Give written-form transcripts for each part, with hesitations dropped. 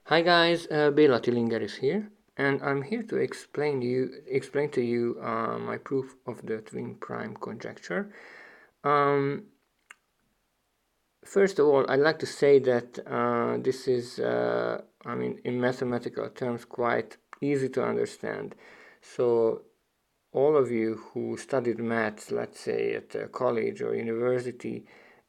Hi guys, Bela Tillinger is here, and I'm here to explain to you my proof of the twin prime conjecture. Um, First of all, I'd like to say that this is, in mathematical terms, quite easy to understand. So all of you who studied maths, let's say at college or university,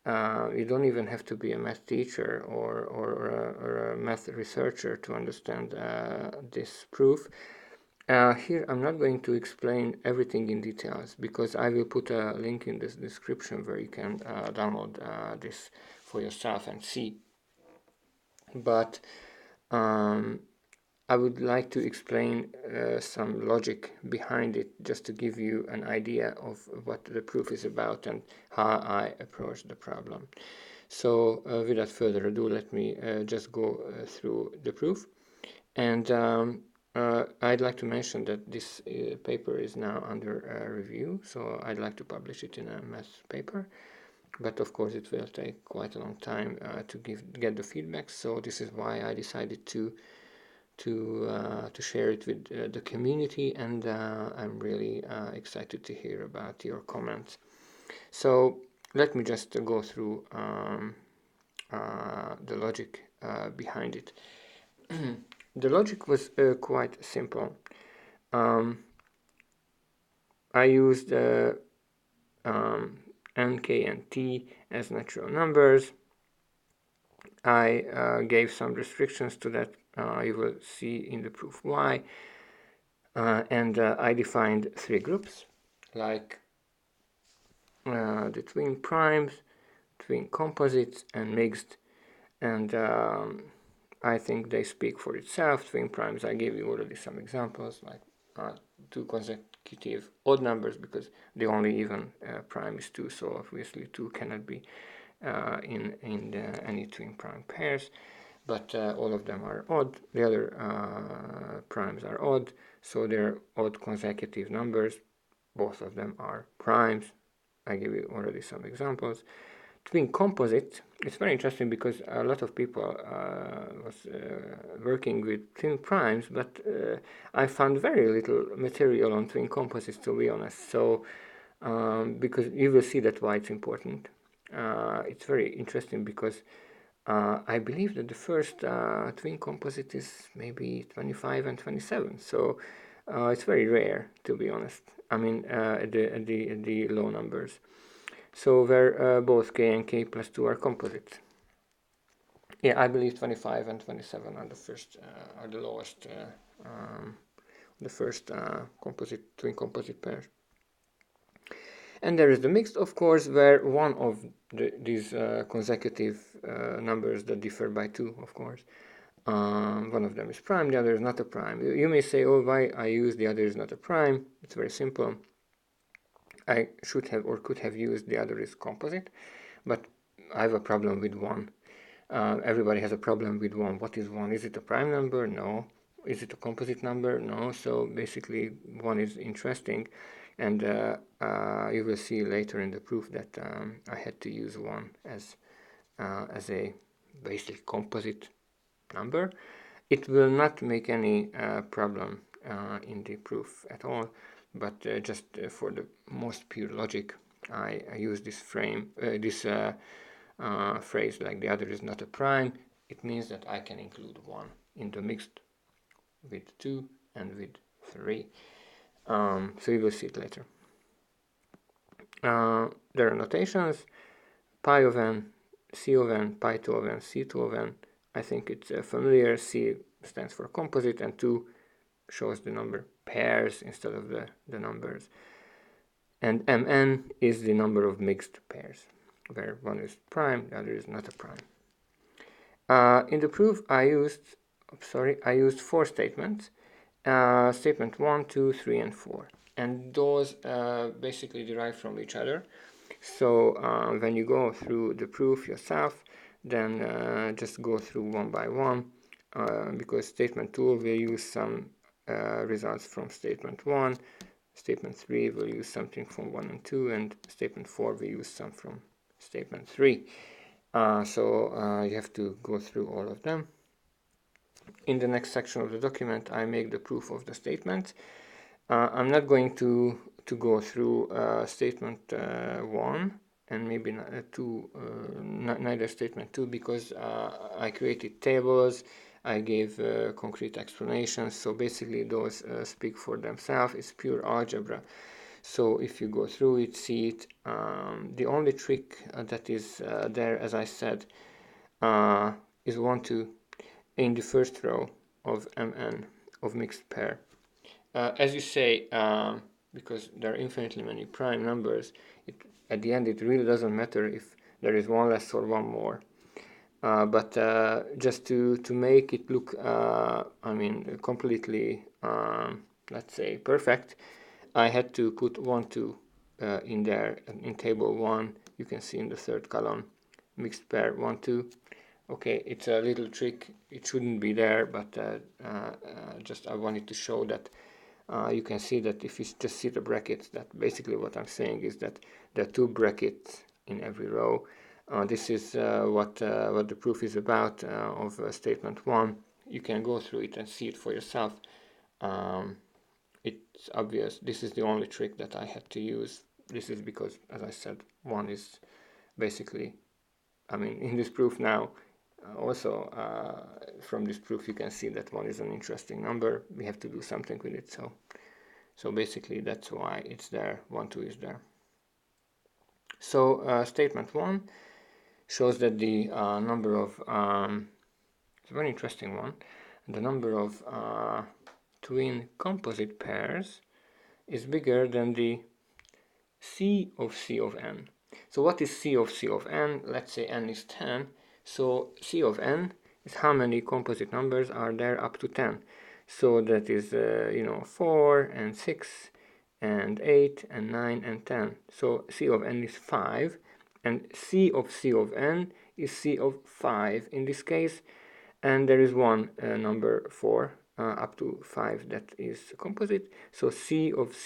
you don't even have to be a math teacher or a math researcher to understand this proof. Here I'm not going to explain everything in details because I will put a link in this description where you can download this for yourself and see. But um, I would like to explain some logic behind it just to give you an idea of what the proof is about and how I approach the problem. So without further ado, let me just go through the proof. And I'd like to mention that this paper is now under review, so I'd like to publish it in a math paper. But of course, it will take quite a long time to get the feedback. So this is why I decided to share it with the community, and I'm really excited to hear about your comments. So let me just go through the logic behind it. The logic was quite simple. Um, I used n, k, and t as natural numbers. I gave some restrictions to that. You will see in the proof why. And I defined three groups, like the twin primes, twin composites, and mixed. And I think they speak for itself. Twin primes, I gave you already some examples, like two consecutive odd numbers, because the only even prime is 2, so obviously 2 cannot be in any twin prime pairs, but all of them are odd. The other primes are odd, so they're odd consecutive numbers. Both of them are primes. I give you already some examples. Twin composite, it's very interesting because a lot of people was working with twin primes, but I found very little material on twin composites, to be honest. So because you will see that why it's important. It's very interesting because I believe that the first twin composite is maybe 25 and 27. So it's very rare, to be honest. I mean, the low numbers. So where both k and k plus 2 are composites. Yeah, I believe 25 and 27 are the first, are the lowest, the first twin composite pairs. And there is the mixed, of course, where one of these consecutive numbers that differ by 2, of course. One of them is prime, the other is not a prime. You may say, oh, why I use the other is not a prime? It's very simple. I should have or could have used the other is composite, but I have a problem with 1. Everybody has a problem with 1. What is 1? Is it a prime number? No. Is it a composite number? No. So basically 1 is interesting, and you will see later in the proof that I had to use 1 as a basic composite number. It will not make any problem in the proof at all, but just for the most pure logic, I use this phrase like the other is not a prime. It means that I can include 1 in the mixed with 2 and with 3. So you will see it later. There are notations: pi of n, c of n, pi 2 of n, c2 of n. I think it's familiar. C stands for composite, and 2 shows the number pairs instead of the numbers. And mn is the number of mixed pairs, where one is prime, the other is not a prime. In the proof, I used 4 statements. Statement 1, 2, 3, and 4. And those basically derive from each other. So when you go through the proof yourself, then just go through one by one, because statement 2 will use some results from statement 1, statement 3 will use something from 1 and 2, and statement 4 will use some from statement 3. So you have to go through all of them. in the next section of the document, I make the proof of the statement. I'm not going to go through statement 1 and maybe neither statement 2, because I created tables, I gave concrete explanations, so basically those speak for themselves. It's pure algebra. So if you go through it, see it, the only trick that is there, as I said, is 1, 2 in the first row of Mn of mixed pair. As you say, because there are infinitely many prime numbers, at the end it really doesn't matter if there is one less or one more. But just to make it look, I mean, completely, let's say, perfect, I had to put 1, 2 in there. In table 1, you can see in the third column, mixed pair 1, 2. Okay, it's a little trick. It shouldn't be there, but just I wanted to show that you can see that if you just see the brackets, that basically what I'm saying is that there are 2 brackets in every row. This is what the proof is about of statement 1. You can go through it and see it for yourself. It's obvious. This is the only trick that I had to use. This is because, as I said, 1 is basically, I mean, in this proof now, also from this proof you can see that 1 is an interesting number. We have to do something with it, so basically that's why it's there. 1, 2 is there. So statement 1 shows that the number of it's a very interesting one. The number of twin composite pairs is bigger than the C of n. So what is C of n? Let's say n is 10. So C of n is how many composite numbers are there up to 10. So that is, 4 and 6 and 8 and 9 and 10. So C of n is 5, and C of n is C of 5 in this case, and there is one number 4 up to 5 that is composite. So C of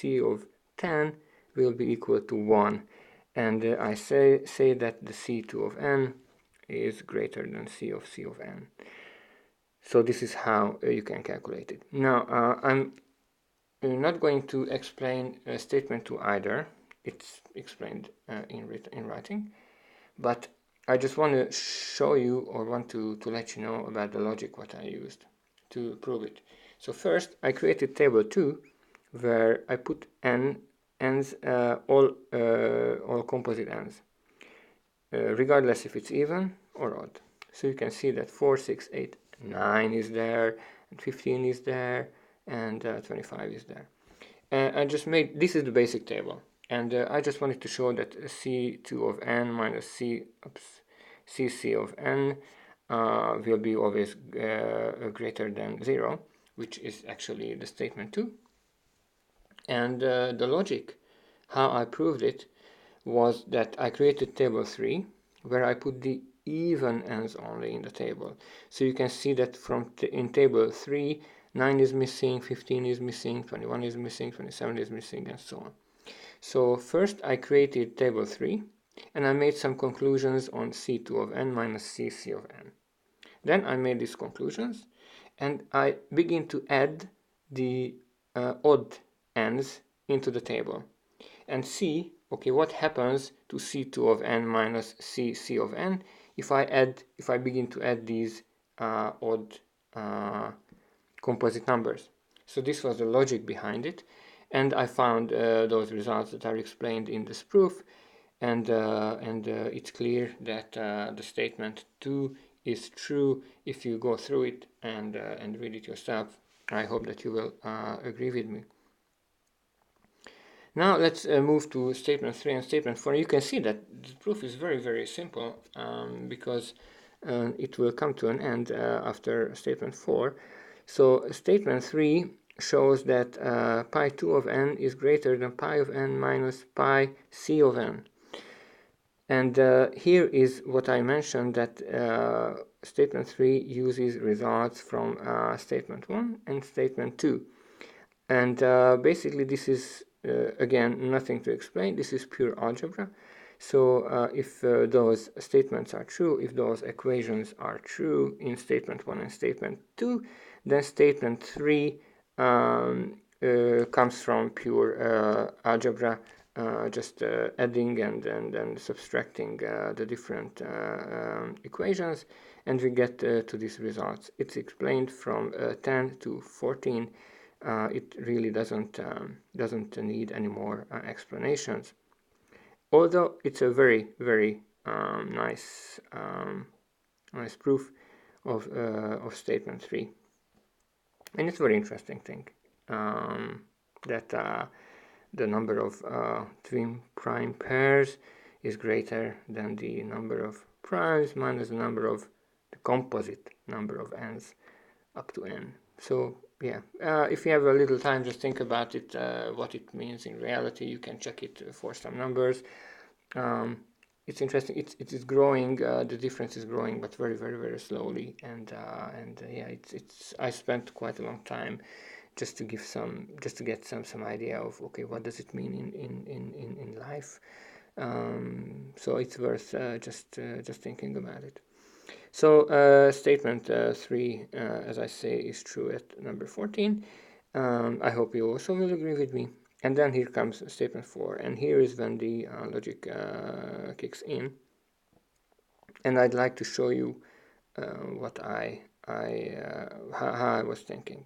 10 will be equal to 1, and I say that the C2 of n is greater than C of n. So this is how you can calculate it. Now I'm not going to explain statement 2 either. It's explained in writing, but I just want to show you, or want to let you know about the logic what I used to prove it. So first I created table 2 where I put n's, all composite n's, regardless if it's even or odd. So you can see that 4, 6, 8, 9 is there, and 15 is there, and 25 is there. I just made, this is the basic table, and I just wanted to show that C2 of n minus CC of n will be always greater than 0, which is actually the statement 2. And the logic, how I proved it, was that I created table 3, where I put the even ends only in the table. So you can see that in table 3, 9 is missing, 15 is missing, 21 is missing, 27 is missing, and so on. So first I created table 3, and I made some conclusions on C2 of n minus CC of n. Then I made these conclusions, and I begin to add the odd ends into the table and see, okay, what happens to C2 of n minus CC of n if I begin to add these odd composite numbers. So this was the logic behind it, and I found those results that are explained in this proof, and it's clear that the statement 2 is true if you go through it and read it yourself. I hope that you will agree with me. Now let's move to statement 3 and statement 4. You can see that the proof is very, very simple because it will come to an end after statement 4. So statement 3 shows that pi 2 of n is greater than pi of n minus pi c of n. And here is what I mentioned, that statement 3 uses results from statement 1 and statement 2. And basically this is, again, nothing to explain. This is pure algebra. So if those statements are true, if those equations are true in statement 1 and statement 2, then statement 3 comes from pure algebra, just adding and subtracting the different equations, and we get to these results. It's explained from 10 to 14. It really doesn't need any more explanations. Although it's a very nice proof of statement 3, and it's a very interesting thing that the number of twin prime pairs is greater than the number of primes minus the number of the composite number of n's up to n. So yeah, if you have a little time, just think about it, what it means in reality. You can check it for some numbers. It's interesting. It is growing. The difference is growing, but very slowly. And yeah, it's. I spent quite a long time just to get some idea of, okay, what does it mean in life. So it's worth just thinking about it. So statement 3, as I say, is true at number 14. I hope you also will agree with me. And then here comes statement 4, and here is when the logic kicks in. And I'd like to show you what how I was thinking.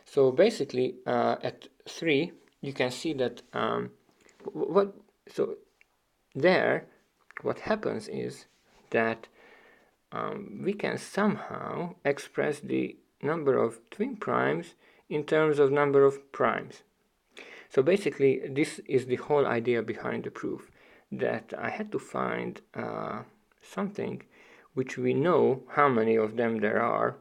So basically, at 3, you can see that so there, what happens is that we can somehow express the number of twin primes in terms of number of primes. So basically, this is the whole idea behind the proof, that I had to find something which we know how many of them there are,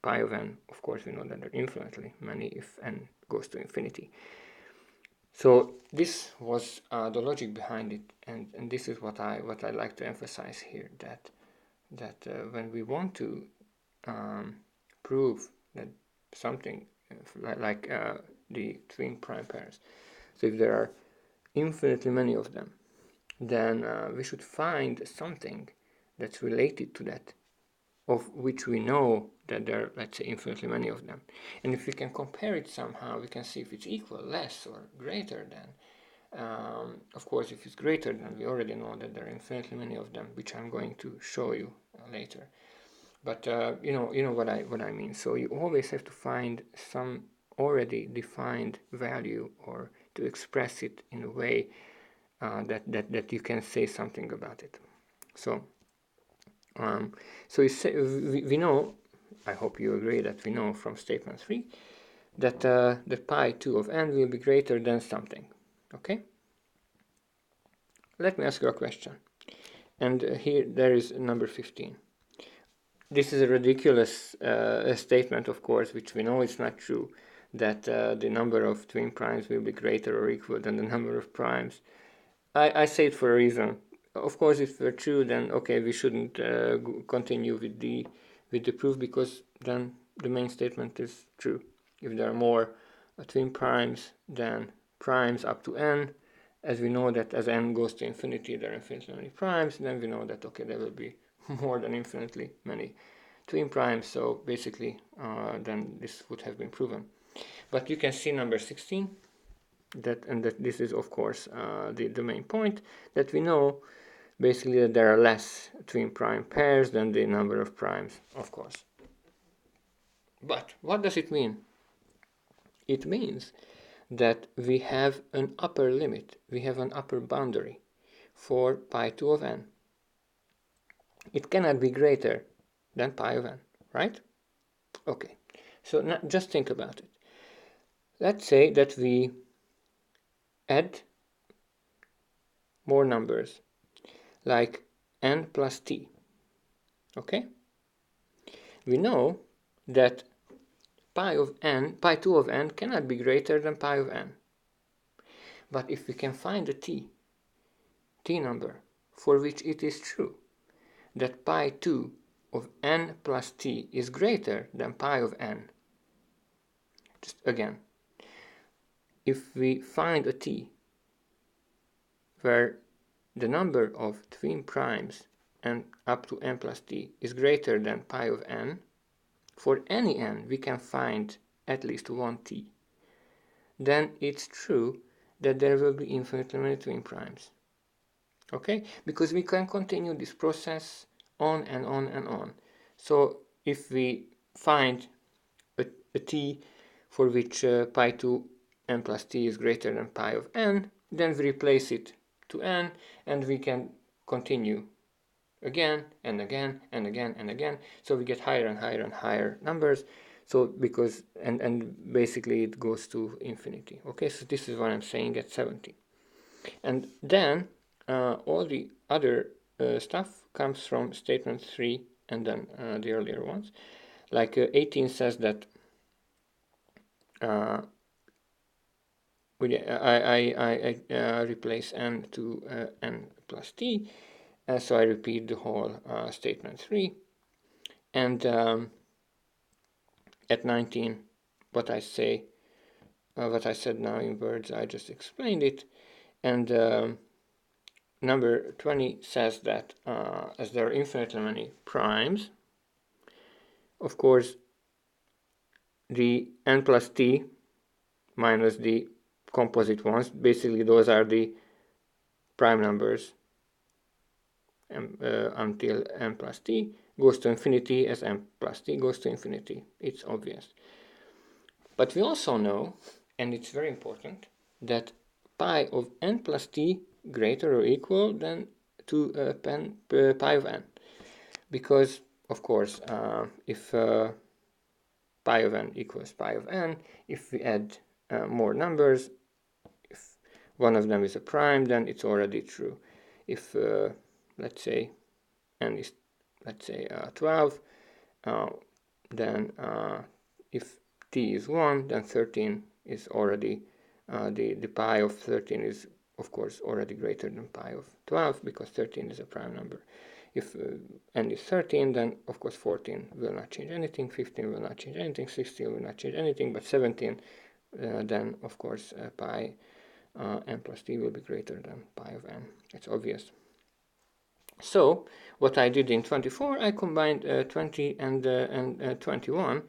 pi of n. Of course, we know that there are infinitely many if n goes to infinity. So this was the logic behind it, and this is what I like to emphasize here, that when we want to prove that something like the twin prime pairs, so if there are infinitely many of them, then we should find something that's related to that, of which we know that there are, let's say, infinitely many of them. And if we can compare it somehow, we can see if it's equal, less, or greater than. Of course, if it's greater than, we already know that there are infinitely many of them, which I'm going to show you later. But you know what I mean. So you always have to find some already defined value, or to express it in a way that you can say something about it. So we know, I hope you agree, that we know from statement 3 that the pi 2 of n will be greater than something. Okay? Let me ask you a question. And here there is number 15. This is a ridiculous statement, of course, which we know it's not true, that the number of twin primes will be greater or equal than the number of primes. I say it for a reason. Of course, if it were true, then okay, we shouldn't continue with the proof, because then the main statement is true. If there are more twin primes than primes up to n, as we know that as n goes to infinity, there are infinitely many primes, then we know that okay, there will be more than infinitely many twin primes. So basically, then this would have been proven. But you can see number 16. That this is, of course, the main point, that we know basically that there are less twin prime pairs than the number of primes, of course. But what does it mean? It means that we have an upper limit, we have an upper boundary for pi 2 of n. It cannot be greater than pi of n, right? Okay, so now just think about it. Let's say that we add more numbers, like n plus t. Okay? We know that pi 2 of n cannot be greater than pi of n. But if we can find a t number for which it is true that pi 2 of n plus t is greater than pi of n, just again, if we find a t where the number of twin primes and up to n plus t is greater than pi of n, for any n we can find at least one t, then it's true that there will be infinitely many twin primes. Okay, because we can continue this process on and on and on. So if we find a t for which pi 2 n plus t is greater than pi of n, then we replace it to n, and we can continue again and again and again and again. So we get higher and higher and higher numbers. So because and basically it goes to infinity. Okay, so this is what I'm saying at 70. And then all the other stuff comes from statement 3 and then the earlier ones. Like 18 says that I replace n to n plus t, so I repeat the whole statement 3. And at 19, what I said now in words, I just explained it. And number 20 says that as there are infinitely many primes, of course, the n plus t minus the composite ones, basically those are the prime numbers until n plus t goes to infinity as n plus t goes to infinity. It's obvious. But we also know, and it's very important, that pi of n plus t greater or equal than to pi of n. Because, of course, if pi of n equals pi of n, if we add more numbers, if one of them is a prime, then it's already true. If, let's say, n is, let's say, 12, then if t is 1, then 13 is already, the pi of 13 is, of course, already greater than pi of 12, because 13 is a prime number. If n is 13, then of course 14 will not change anything, 15 will not change anything, 16 will not change anything, but 17, then of course pi n plus t will be greater than pi of n. It's obvious. So what I did in 24, I combined 20 and 21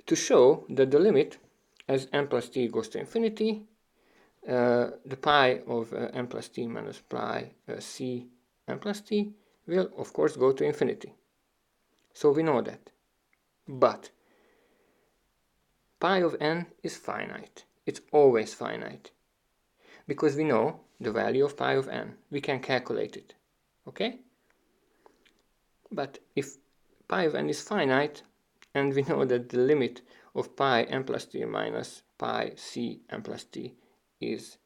to show that the limit as n plus t goes to infinity, the pi of n plus t minus pi c n plus t will of course go to infinity. So we know that. But pi of n is finite. It's always finite. Because we know the value of pi of n. We can calculate it. Okay? But if pi of n is finite, and we know that the limit of pi n plus t minus pi c n plus t is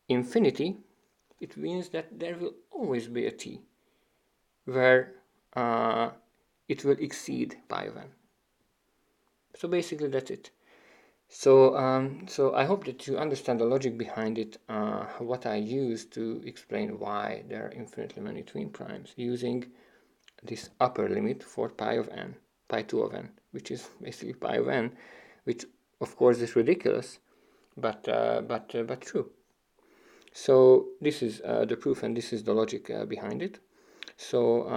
infinity, it means that there will always be a t where it will exceed pi of n. So basically that's it. So I hope that you understand the logic behind it, what I use to explain why there are infinitely many twin primes, using this upper limit for pi of n, pi 2 of n, which is basically pi of n, which of course is ridiculous, but true. So this is the proof, and this is the logic behind it. So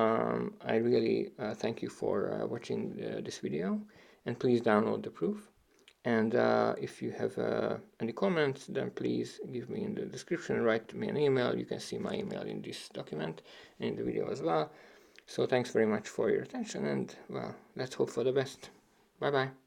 I really thank you for watching this video, and please download the proof. And if you have any comments, then please give me in the description, write me an email. You can see my email in this document and in the video as well. So thanks very much for your attention, and well, let's hope for the best. Bye bye.